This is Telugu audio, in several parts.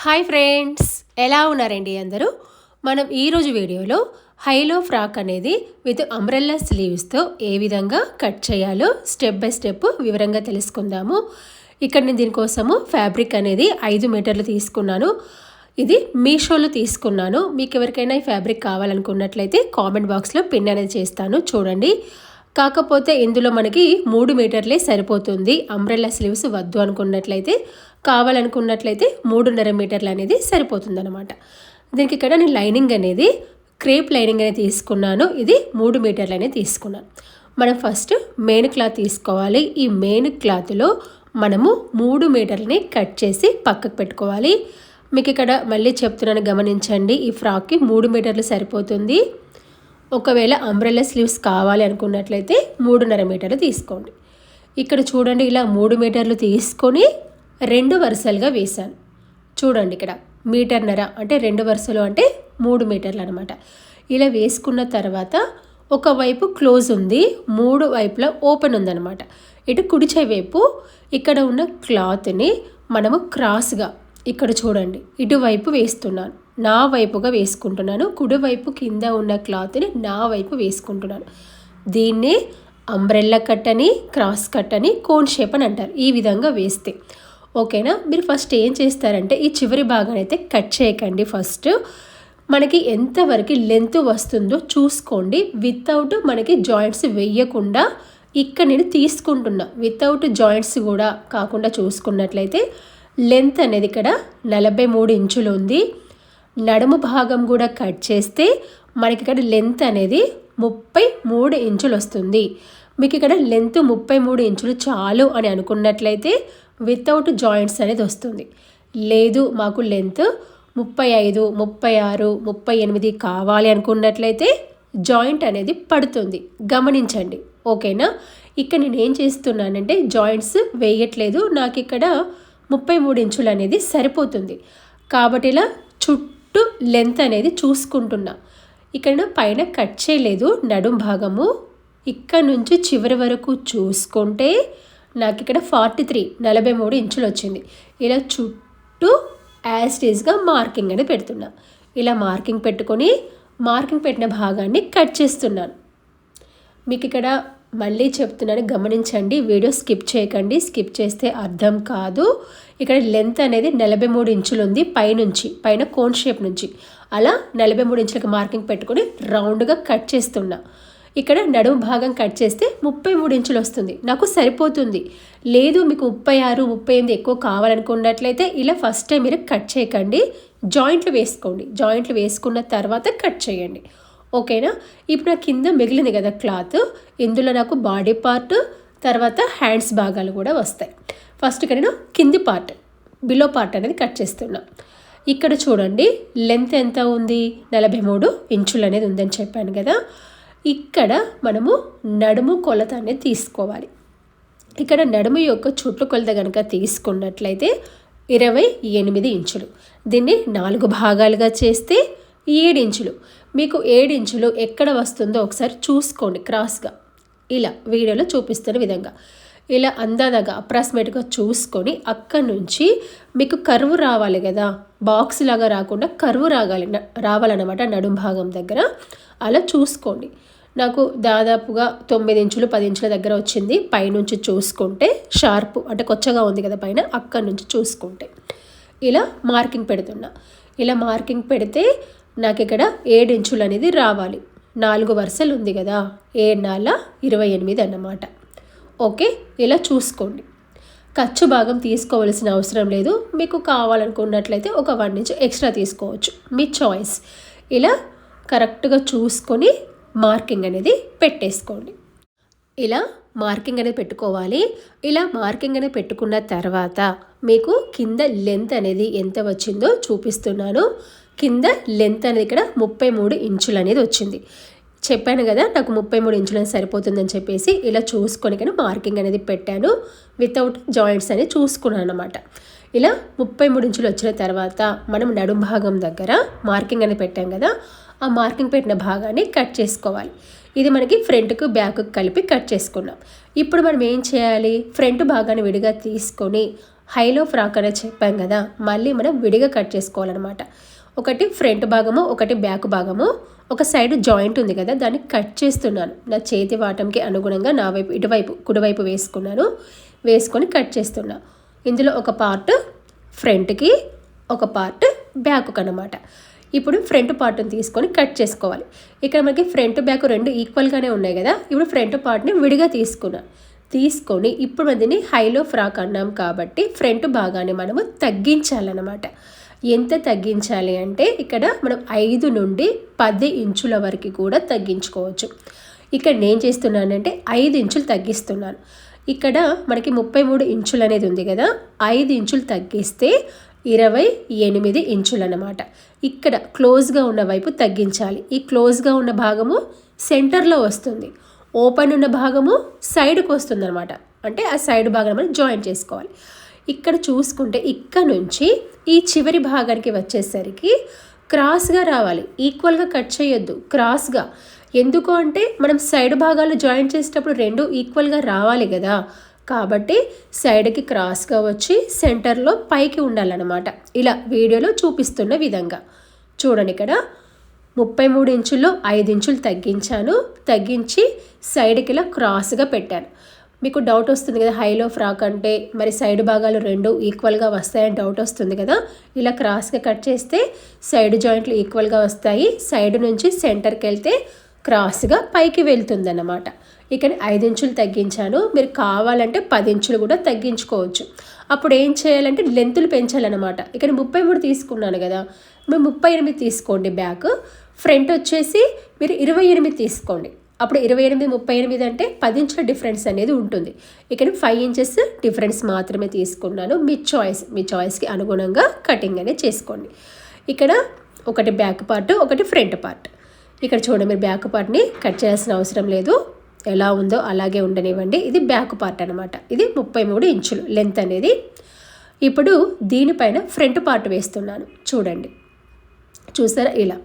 హాయ్ ఫ్రెండ్స్, ఎలా ఉన్నారండి అందరూ? మనం ఈరోజు వీడియోలో హైలో ఫ్రాక్ అనేది విత్ అంబ్రెల్లా స్లీవ్స్తో ఏ విధంగా కట్ చేయాలో స్టెప్ బై స్టెప్ వివరంగా తెలుసుకుందాము. ఇక్కడ నేను దీనికోసము ఫ్యాబ్రిక్ అనేది 5 మీటర్లు తీసుకున్నాను. ఇది మీషోలో తీసుకున్నాను. మీకు ఎవరికైనా ఈ ఫ్యాబ్రిక్ కావాలనుకున్నట్లయితే కామెంట్ బాక్స్లో పిన్ అనేది చేస్తాను, చూడండి. కాకపోతే ఇందులో మనకి 3 మీటర్లే సరిపోతుంది. అంబ్రెల్లా స్లీవ్స్ వద్దు అనుకున్నట్లయితే, కావాలనుకున్నట్లయితే 3.5 మీటర్లు అనేది సరిపోతుంది అనమాట. దీనికి ఇక్కడ నేను లైనింగ్ అనేది క్రేప్ లైనింగ్ అనేది తీసుకున్నాను. ఇది 3 మీటర్లు అనేది తీసుకున్నాను. మనం ఫస్ట్ మెయిన్ క్లాత్ తీసుకోవాలి. ఈ మెయిన్ క్లాత్లో మనము 3 మీటర్లని కట్ చేసి పక్కకు పెట్టుకోవాలి. మీకు ఇక్కడ మళ్ళీ చెప్తున్నాను, గమనించండి. ఈ ఫ్రాక్కి 3 మీటర్లు సరిపోతుంది. ఒకవేళ అంబ్రెల్లా స్లీవ్స్ కావాలి అనుకున్నట్లయితే 3.5 మీటర్లు తీసుకోండి. ఇక్కడ చూడండి, ఇలా 3 మీటర్లు తీసుకొని 2 వరుసలుగా వేశాను. చూడండి, ఇక్కడ 1.5 మీటర్ అంటే 2 వరుసలు అంటే 3 మీటర్లు అనమాట. ఇలా వేసుకున్న తర్వాత ఒకవైపు క్లోజ్ ఉంది, 3 వైపులా ఓపెన్ ఉందన్నమాట. ఇటు కుడి చేయి వైపు ఇక్కడ ఉన్న క్లాత్ని మనము క్రాస్గా ఇక్కడ చూడండి ఇటువైపు వేస్తున్నాను. నా వైపుగా వేసుకుంటున్నాను. కుడివైపు కింద ఉన్న క్లాత్ని నా వైపు వేసుకుంటున్నాను. దీన్ని అంబ్రెల్లా కట్ అని, క్రాస్ కట్ అని, కోన్ షేప్ అని అంటారు. ఈ విధంగా వేస్తే ఓకేనా. మీరు ఫస్ట్ ఏం చేస్తారంటే ఈ చివరి భాగాన్ని అయితే కట్ చేయకండి. ఫస్ట్ మనకి ఎంతవరకు లెంత్ వస్తుందో చూసుకోండి. వితౌట్ మనకి జాయింట్స్ వేయకుండా ఇక్కడ నేను తీసుకుంటున్నా. వితౌట్ జాయింట్స్ కూడా కాకుండా చూసుకున్నట్లయితే లెంత్ అనేది ఇక్కడ 43 ఇంచులు ఉంది. నడుము భాగం కూడా కట్ చేస్తే మనకి ఇక్కడ లెంత్ అనేది 33 ఇంచులు వస్తుంది. మీకు ఇక్కడ లెంత్ 33 ఇంచులు చాలు అని అనుకున్నట్లయితే వితౌట్ జాయింట్స్ అనేది వస్తుంది. లేదు మాకు లెంత్ 35, 36, 38 కావాలి అనుకున్నట్లయితే జాయింట్ అనేది పడుతుంది. గమనించండి, ఓకేనా. ఇక్కడ నేను ఏం చేస్తున్నానంటే జాయింట్స్ వేయట్లేదు. నాకు ఇక్కడ 33 ఇంచులు అనేది సరిపోతుంది. కాబట్టి ఇలా చుట్టూ లెంత్ అనేది చూసుకుంటున్నా. ఇక్కడ పైన కట్ చేయలేదు. నడుం భాగము ఇక్కడ నుంచి చివరి వరకు చూసుకుంటే నాకు ఇక్కడ 43 ఇంచులు వచ్చింది. ఇలా చుట్టూ యాజ్ ఇట్ ఈస్గా మార్కింగ్ అనేది పెడుతున్నా. ఇలా మార్కింగ్ పెట్టుకొని మార్కింగ్ పెట్టిన భాగాన్ని కట్ చేస్తున్నాను. మీకు ఇక్కడ మళ్ళీ చెప్తున్నాను, గమనించండి. వీడియో స్కిప్ చేయకండి. స్కిప్ చేస్తే అర్థం కాదు. ఇక్కడ లెంత్ అనేది 43 ఇంచులు ఉంది. పైన కోన్ షేప్ నుంచి అలా 43 ఇంచులకు మార్కింగ్ పెట్టుకొని రౌండ్గా కట్ చేస్తున్నా. ఇక్కడ నడుము భాగం కట్ చేస్తే 33 ఇంచులు వస్తుంది. నాకు సరిపోతుంది. లేదు మీకు 36, 38 ఎక్కువ కావాలనుకున్నట్లయితే ఇలా ఫస్ట్ టైం మీరు కట్ చేయకండి. జాయింట్లు వేసుకోండి. జాయింట్లు వేసుకున్న తర్వాత కట్ చేయండి, ఓకేనా. ఇప్పుడు నాకు కింద మిగిలింది కదా క్లాత్, ఇందులో నాకు బాడీ పార్ట్ తర్వాత హ్యాండ్స్ భాగాలు కూడా వస్తాయి. ఫస్ట్ ఇక్కడ నేను కింది పార్ట్, బిలో పార్ట్ అనేది కట్ చేస్తున్నా. ఇక్కడ చూడండి లెంత్ ఎంత ఉంది, 43 ఇంచులు అనేది ఉందని చెప్పాను కదా. ఇక్కడ మనము నడుము కొలత అనేది తీసుకోవాలి. ఇక్కడ నడుము యొక్క చుట్టు కొలత కనుక తీసుకున్నట్లయితే 28 ఇంచులు. దీన్ని 4 భాగాలుగా చేస్తే 7 ఇంచులు. మీకు 7 ఇంచులు ఎక్కడ వస్తుందో ఒకసారి చూసుకోండి. క్రాస్గా ఇలా వీడియోలో చూపిస్తున్న విధంగా ఇలా అందాదగా అప్రాక్సిమేట్గా చూసుకొని అక్కడి నుంచి మీకు కర్వ్ రావాలి కదా, బాక్స్ లాగా రాకుండా కర్వ్ రావాలన్నమాట నడుం భాగం దగ్గర. అలా చూసుకోండి. నాకు దాదాపుగా 9 ఇంచులు 10 ఇంచుల దగ్గర వచ్చింది. పైనుంచి చూసుకుంటే షార్ప్ అంటే కొచ్చగా ఉంది కదా పైన, అక్కడి నుంచి చూసుకుంటే ఇలా మార్కింగ్ పెడుతున్నా. ఇలా మార్కింగ్ పెడితే నాకు ఇక్కడ 7 ఇంచులు అనేది రావాలి. 4 వరుసలు ఉంది కదా, 7, 4, 28 అన్నమాట. ఓకే, ఇలా చూసుకోండి. ఖర్చు భాగం తీసుకోవాల్సిన అవసరం లేదు. మీకు కావాలనుకున్నట్లయితే ఒక 1 ఇంచ్ ఎక్స్ట్రా తీసుకోవచ్చు, మీ చాయిస్. ఇలా కరెక్ట్గా చూసుకొని మార్కింగ్ అనేది పెట్టేసుకోండి. ఇలా మార్కింగ్ అనేది పెట్టుకోవాలి. ఇలా మార్కింగ్ అనేది పెట్టుకున్న తర్వాత మీకు కింద లెంత్ అనేది ఎంత వచ్చిందో చూపిస్తున్నాను. కింద లెంత్ అనేది ఇక్కడ 33 ఇంచులు అనేది వచ్చింది. చెప్పాను కదా నాకు 33 ఇంచులు సరిపోతుందని చెప్పేసి ఇలా చూసుకొని కానీ మార్కింగ్ అనేది పెట్టాను. వితౌట్ జాయింట్స్ అనేది చూసుకున్నాను అనమాట. ఇలా 33 ఇంచులు వచ్చిన తర్వాత మనం నడుం భాగం దగ్గర మార్కింగ్ అనేది పెట్టాం కదా, ఆ మార్కింగ్ పెట్టిన భాగాన్ని కట్ చేసుకోవాలి. ఇది మనకి ఫ్రంట్కు బ్యాక్కు కలిపి కట్ చేసుకున్నాం. ఇప్పుడు మనం ఏం చేయాలి, ఫ్రంట్ భాగాన్ని విడిగా తీసుకొని హైలో ఫ్రాక్ అనేది చెప్పాం కదా, మళ్ళీ మనం విడిగా కట్ చేసుకోవాలన్నమాట. ఒకటి ఫ్రంట్ భాగము, ఒకటి బ్యాక్ భాగము, ఒక సైడ్ జాయింట్ ఉంది కదా, దాన్ని కట్ చేస్తున్నాను. నా చేతి వాటంకి అనుగుణంగా నా వైపు ఇటువైపు కుడివైపు వేసుకున్నాను. వేసుకొని కట్ చేస్తున్నా. ఇందులో ఒక పార్ట్ ఫ్రంట్కి, ఒక పార్ట్ బ్యాక్కి అన్నమాట. ఇప్పుడు ఫ్రంట్ పార్ట్ని తీసుకొని కట్ చేసుకోవాలి. ఇక్కడ మనకి ఫ్రంట్ బ్యాక్ రెండు ఈక్వల్గానే ఉన్నాయి కదా, ఇప్పుడు ఫ్రంట్ పార్ట్ని విడిగా తీసుకొని ఇప్పుడు దీన్ని హైలో ఫ్రాక్ అన్నాం కాబట్టి ఫ్రంట్ భాగాన్ని మనము తగ్గించాలన్నమాట. ఎంత తగ్గించాలి అంటే ఇక్కడ మనం 5 నుండి 10 ఇంచుల వరకు కూడా తగ్గించుకోవచ్చు. ఇక్కడ నేను చేస్తున్నానంటే 5 ఇంచులు తగ్గిస్తున్నాను. ఇక్కడ మనకి 33 ఇంచులు అనేది ఉంది కదా, 5 ఇంచులు తగ్గిస్తే 28 ఇంచులు అన్నమాట. ఇక్కడ క్లోజ్గా ఉన్న వైపు తగ్గించాలి. ఈ క్లోజ్గా ఉన్న భాగము సెంటర్లో వస్తుంది, ఓపెన్ ఉన్న భాగము సైడ్కి వస్తుంది అనమాట. అంటే ఆ సైడ్ భాగం మనం జాయింట్ చేసుకోవాలి. ఇక్కడ చూసుకుంటే ఇక్కడ నుంచి ఈ చివరి భాగానికి వచ్చేసరికి క్రాస్గా రావాలి. ఈక్వల్గా కట్ చేయొద్దు, క్రాస్గా. ఎందుకు అంటే మనం సైడ్ భాగాలు జాయింట్ చేసేటప్పుడు రెండు ఈక్వల్గా రావాలి కదా, కాబట్టి సైడ్కి క్రాస్గా వచ్చి సెంటర్లో పైకి ఉండాలన్నమాట. ఇలా వీడియోలో చూపిస్తున్న విధంగా చూడండి. ఇక్కడ 33 ఇంచుల్లో 5 ఇంచులు తగ్గించి సైడ్కి ఇలా క్రాస్గా పెట్టాను. మీకు డౌట్ వస్తుంది కదా, హైలో ఫ్రాక్ అంటే మరి సైడ్ భాగాలు రెండు ఈక్వల్గా వస్తాయని డౌట్ వస్తుంది కదా. ఇలా క్రాస్గా కట్ చేస్తే సైడ్ జాయింట్లు ఈక్వల్గా వస్తాయి. సైడ్ నుంచి సెంటర్కి వెళ్తే క్రాస్గా పైకి వెళ్తుందన్నమాట. ఇక్కడ 5 ఇంచులు తగ్గించాను. మీరు కావాలంటే 10 ఇంచులు కూడా తగ్గించుకోవచ్చు. అప్పుడు ఏం చేయాలంటే లెంతులు పెంచాలన్నమాట. ఇక్కడ 33 తీసుకున్నాను కదా, మీరు 38 తీసుకోండి బ్యాక్. ఫ్రంట్ వచ్చేసి మీరు 28 తీసుకోండి. అప్పుడు 28, 38 అంటే 10 ఇంచుల డిఫరెన్స్ అనేది ఉంటుంది. ఇక్కడ 5 ఇంచెస్ డిఫరెన్స్ మాత్రమే తీసుకున్నాను. మీ చాయిస్కి అనుగుణంగా కటింగ్ అనేది చేసుకోండి. ఇక్కడ ఒకటి బ్యాక్ పార్ట్, ఒకటి ఫ్రంట్ పార్ట్. ఇక్కడ చూడండి, మీరు బ్యాక్ పార్ట్ని కట్ చేయాల్సిన అవసరం లేదు, ఎలా ఉందో అలాగే ఉండనివ్వండి. ఇది బ్యాక్ పార్ట్ అనమాట. ఇది 33 ఇంచులు లెంత్ అనేది. ఇప్పుడు దీనిపైన ఫ్రంట్ పార్ట్ వేస్తున్నాను. చూడండి, చూసారా ఇలా.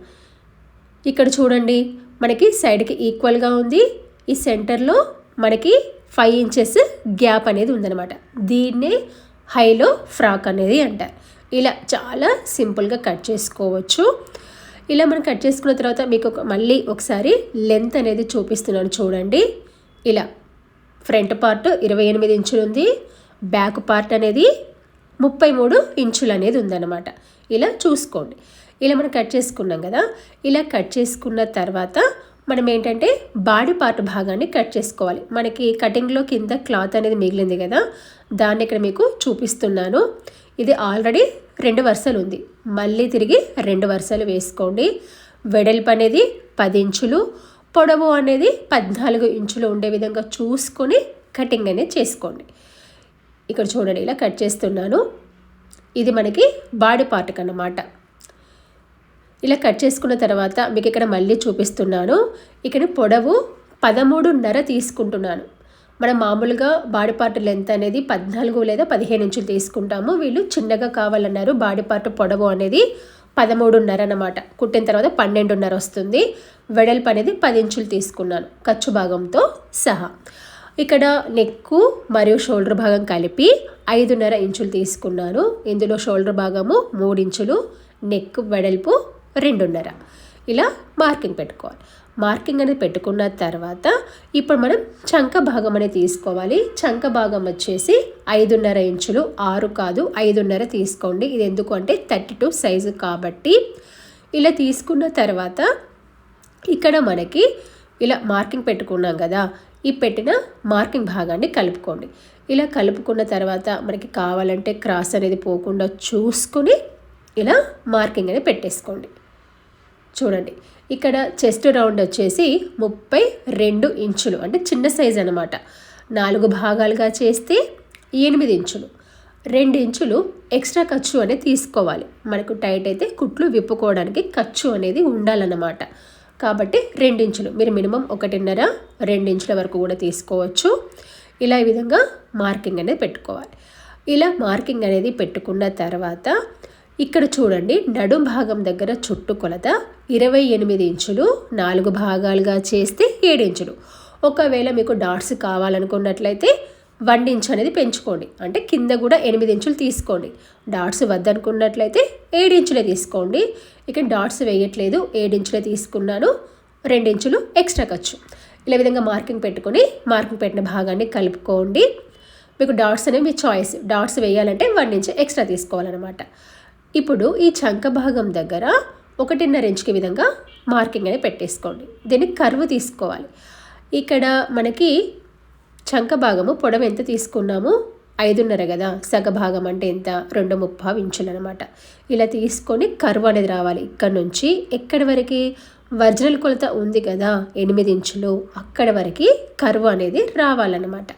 ఇక్కడ చూడండి, మనకి సైడ్కి ఈక్వల్గా ఉంది. ఈ సెంటర్లో మనకి 5 ఇంచెస్ గ్యాప్ అనేది ఉందన్నమాట. దీన్నే హైలో ఫ్రాక్ అనేది అంటారు. ఇలా చాలా సింపుల్గా కట్ చేసుకోవచ్చు. ఇలా మనం కట్ చేసుకున్న తర్వాత మీకు మళ్ళీ ఒకసారి లెంత్ అనేది చూపిస్తున్నాను చూడండి. ఇలా ఫ్రంట్ పార్ట్ 28 ఇంచులు ఉంది, బ్యాక్ పార్ట్ అనేది 33 ఇంచులు అనేది ఉందన్నమాట. ఇలా చూసుకోండి. ఇలా మనం కట్ చేసుకున్నాం కదా, ఇలా కట్ చేసుకున్న తర్వాత మనం ఏంటంటే బాడీ పార్ట్ భాగాన్ని కట్ చేసుకోవాలి. మనకి కటింగ్లో కింద క్లాత్ అనేది మిగిలింది కదా, దాన్ని ఇక్కడ మీకు చూపిస్తున్నాను. ఇది ఆల్రెడీ 2 వరుసలు ఉంది, మళ్ళీ తిరిగి 2 వరుసలు వేసుకోండి. వెడల్పు అనేది 10 ఇంచులు, పొడవు అనేది 14 ఇంచులు ఉండే విధంగా చూసుకొని కటింగ్ అనేది చేసుకోండి. ఇక్కడ చూడండి, ఇలా కట్ చేస్తున్నాను. ఇది మనకి బాడీ పార్ట్కి అన్నమాట. ఇలా కట్ చేసుకున్న తర్వాత మీకు ఇక్కడ మళ్ళీ చూపిస్తున్నాను. ఇక్కడ పొడవు 13.5 తీసుకుంటున్నాను. మనం మామూలుగా బాడీ పార్ట్ లెంత్ అనేది 14 లేదా 15 ఇంచులు తీసుకుంటాము. వీళ్ళు చిన్నగా కావాలన్నారు. బాడీ పార్ట్ పొడవు అనేది 13.5 అన్నమాట. కుట్టిన తర్వాత 12.5 వస్తుంది. వెడల్పు అనేది 10 ఇంచులు తీసుకున్నాను ఖర్చు భాగంతో సహా. ఇక్కడ నెక్కు మరియు షోల్డర్ భాగం కలిపి 5.5 ఇంచులు తీసుకున్నాను. ఇందులో షోల్డర్ భాగము 3 ఇంచులు, నెక్ వెడల్పు 2.5. ఇలా మార్కింగ్ పెట్టుకోవాలి. మార్కింగ్ అనేది పెట్టుకున్న తర్వాత ఇప్పుడు మనం చంక భాగం అనేది తీసుకోవాలి. చంక భాగం వచ్చేసి 5.5 ఇంచులు, 6 కాదు 5.5 తీసుకోండి. ఇది ఎందుకు అంటే 32 సైజు కాబట్టి. ఇలా తీసుకున్న తర్వాత ఇక్కడ మనకి ఇలా మార్కింగ్ పెట్టుకున్నాం కదా, ఈ పెట్టిన మార్కింగ్ భాగాన్ని కలుపుకోండి. ఇలా కలుపుకున్న తర్వాత మనకి కావాలంటే క్రాస్ అనేది పోకుండా చూసుకుని ఇలా మార్కింగ్ అనేది పెట్టేసుకోండి. చూడండి, ఇక్కడ చెస్ట్ రౌండ్ వచ్చేసి 32 ఇంచులు, అంటే చిన్న సైజు అనమాట. 4 భాగాలుగా చేస్తే 8 ఇంచులు. 2 ఇంచులు ఎక్స్ట్రా ఖర్చు అనేది తీసుకోవాలి. మనకు టైట్ అయితే కుట్లు విప్పుకోవడానికి ఖర్చు అనేది ఉండాలన్నమాట. కాబట్టి 2 ఇంచులు, మీరు మినిమం 1.5, 2 ఇంచుల వరకు కూడా తీసుకోవచ్చు. ఇలా ఈ విధంగా మార్కింగ్ అనేది పెట్టుకోవాలి. ఇలా మార్కింగ్ అనేది పెట్టుకున్న తర్వాత ఇక్కడ చూడండి, నడుం భాగం దగ్గర చుట్టు కొలత 28 ఇంచులు, 4 భాగాలుగా చేస్తే 7 ఇంచులు. ఒకవేళ మీకు డాట్స్ కావాలనుకున్నట్లయితే 1 ఇంచ్ అనేది పెంచుకోండి. అంటే కింద కూడా 8 ఇంచులు తీసుకోండి. డాట్స్ వద్దనుకున్నట్లయితే 7 ఇంచులే తీసుకోండి. ఇక డాట్స్ వేయట్లేదు, 7 ఇంచులే తీసుకున్నాను, 2 ఇంచులు ఎక్స్ట్రా ఖర్చు. ఇలా విధంగా మార్కింగ్ పెట్టుకొని మార్కింగ్ పెట్టిన భాగాన్ని కలుపుకోండి. మీకు డాట్స్ అనేవి మీ చాయిస్, డాట్స్ వేయాలంటే 1 ఇంచ్ ఎక్స్ట్రా తీసుకోవాలన్నమాట. ఇప్పుడు ఈ చంక భాగం దగ్గర 1.5 ఇంచుకి విధంగా మార్కింగ్ అనేది పెట్టేసుకోండి. దీన్ని కర్వ్ తీసుకోవాలి. ఇక్కడ మనకి చంక భాగము పొడవు ఎంత తీసుకున్నాము, 5.5 కదా, సగ భాగం అంటే ఎంత, 2.5 ఇంచులు అనమాట. ఇలా తీసుకొని కర్వ్ అనేది రావాలి. ఇక్కడ నుంచి ఎక్కడి వరకు ఒరిజినల్ కొలత ఉంది కదా 8 ఇంచులు, అక్కడి వరకు కర్వ్ అనేది రావాలన్నమాట.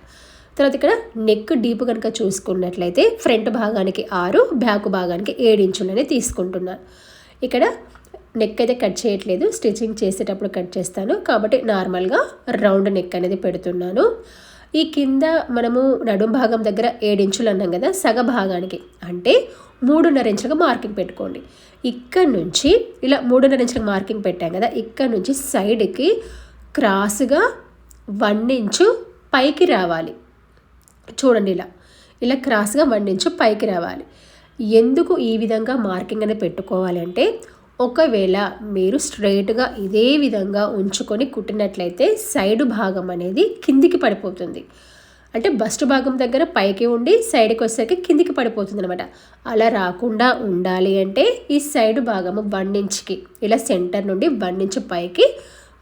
తర్వాత ఇక్కడ నెక్ డీప్ కనుక చూసుకున్నట్లయితే ఫ్రంట్ భాగానికి 6, బ్యాక్ భాగానికి 7 ఇంచులని తీసుకుంటున్నాను. ఇక్కడ నెక్ అయితే కట్ చేయట్లేదు, స్టిచ్చింగ్ చేసేటప్పుడు కట్ చేస్తాను కాబట్టి నార్మల్గా రౌండ్ నెక్ అనేది పెడుతున్నాను. ఈ కింద మనము నడుం భాగం దగ్గర 7 ఇంచులు అన్నాం కదా, సగ భాగానికి అంటే 3.5 ఇంచులుగా మార్కింగ్ పెట్టుకోండి. ఇక్కడ నుంచి ఇలా 3.5 ఇంచులకు మార్కింగ్ పెట్టాం కదా, ఇక్కడ నుంచి సైడ్కి క్రాస్గా 1 ఇంచు పైకి రావాలి. చూడండి, ఇలా క్రాస్గా 1 ఇంచు పైకి రావాలి. ఎందుకు ఈ విధంగా మార్కింగ్ అనేది పెట్టుకోవాలి అంటే, ఒకవేళ మీరు స్ట్రైట్గా ఇదే విధంగా ఉంచుకొని కుట్టినట్లయితే సైడ్ భాగం అనేది కిందికి పడిపోతుంది. అంటే బస్ట్ భాగం దగ్గర పైకి ఉండి సైడ్కి వచ్చేసరికి కిందికి పడిపోతుంది అనమాట. అలా రాకుండా ఉండాలి అంటే ఈ సైడ్ భాగము 1 ఇంచ్కి ఇలా సెంటర్ నుండి 1 ఇంచు పైకి